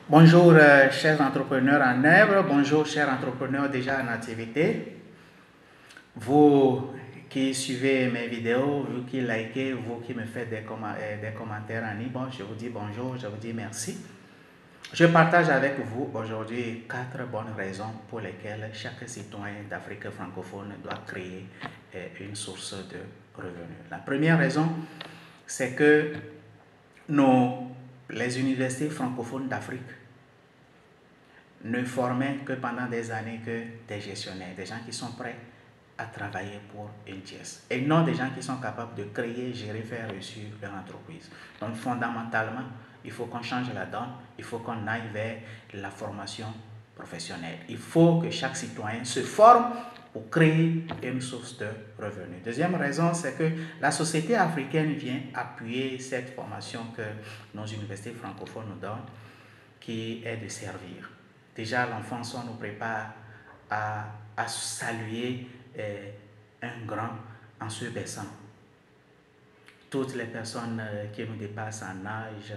Bonjour chers entrepreneurs en œuvre, bonjour chers entrepreneurs déjà en activité. Vous qui suivez mes vidéos, vous qui likez, vous qui me faites des commentaires en ligne, je vous dis bonjour, je vous dis merci. Je partage avec vous aujourd'hui 4 bonnes raisons pour lesquelles chaque citoyen d'Afrique francophone doit créer une source de revenus. La première raison, c'est que les universités francophones d'Afrique ne formaient que pendant des années que des gestionnaires, des gens qui sont prêts à travailler pour une pièce et non des gens qui sont capables de créer, gérer, faire réussir leur entreprise. Donc fondamentalement, il faut qu'on change la donne, il faut qu'on aille vers la formation professionnelle. Il faut que chaque citoyen se forme pour créer une source de revenus. Deuxième raison, c'est que la société africaine vient appuyer cette formation que nos universités francophones nous donnent, qui est de servir. Déjà, l'enfance, on nous prépare à saluer un grand en se baissant. Toutes les personnes qui nous dépassent en âge,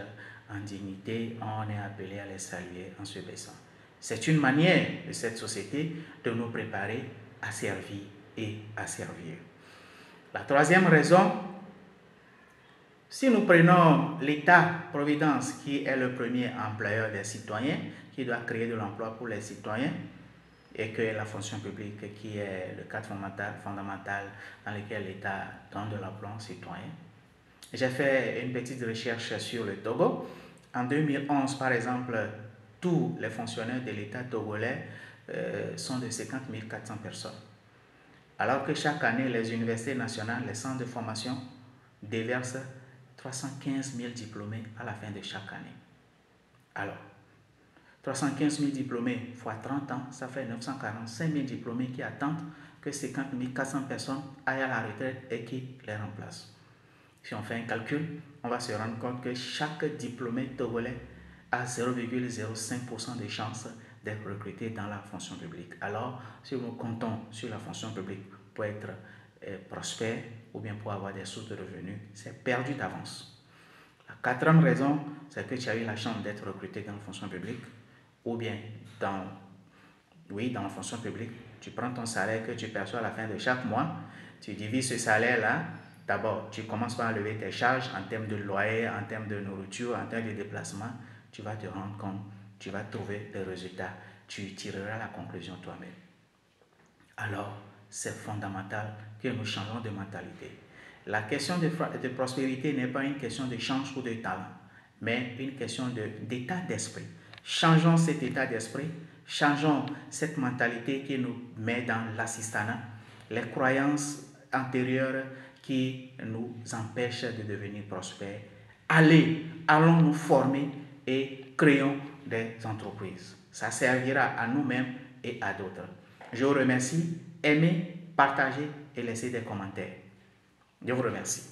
en dignité, on est appelé à les saluer en se baissant. C'est une manière de cette société de nous préparer à servir et à servir. La troisième raison, si nous prenons l'État-providence qui est le premier employeur des citoyens, qui doit créer de l'emploi pour les citoyens, et que la fonction publique qui est le cadre fondamental dans lequel l'État donne de l'emploi aux citoyens. J'ai fait une petite recherche sur le Togo. En 2011, par exemple, tous les fonctionnaires de l'État togolais sont de 50 400 personnes. Alors que chaque année, les universités nationales, les centres de formation déversent 315 000 diplômés à la fin de chaque année. Alors, 315 000 diplômés fois 30 ans, ça fait 945 000 diplômés qui attendent que 50 400 personnes aillent à la retraite et qui les remplacent. Si on fait un calcul, on va se rendre compte que chaque diplômé togolais a 0,05% de chances d'être recruté dans la fonction publique. Alors, si nous comptons sur la fonction publique pour être prospère ou bien pour avoir des sources de revenus, c'est perdu d'avance. La quatrième raison, c'est que tu as eu la chance d'être recruté dans la fonction publique ou bien dans la fonction publique. Tu prends ton salaire que tu perçois à la fin de chaque mois, tu divises ce salaire-là. D'abord, tu commences par lever tes charges en termes de loyer, en termes de nourriture, en termes de déplacement. Tu vas te rendre compte, tu vas trouver le résultat, tu tireras la conclusion toi-même. Alors, c'est fondamental que nous changeons de mentalité. La question de prospérité n'est pas une question de chance ou de talent, mais une question d'état d'esprit. Changeons cet état d'esprit, changeons cette mentalité qui nous met dans l'assistanat, les croyances antérieures qui nous empêchent de devenir prospères. Allons nous former et créons des entreprises. Ça servira à nous-mêmes et à d'autres. Je vous remercie. Aimez, partagez et laissez des commentaires. Je vous remercie.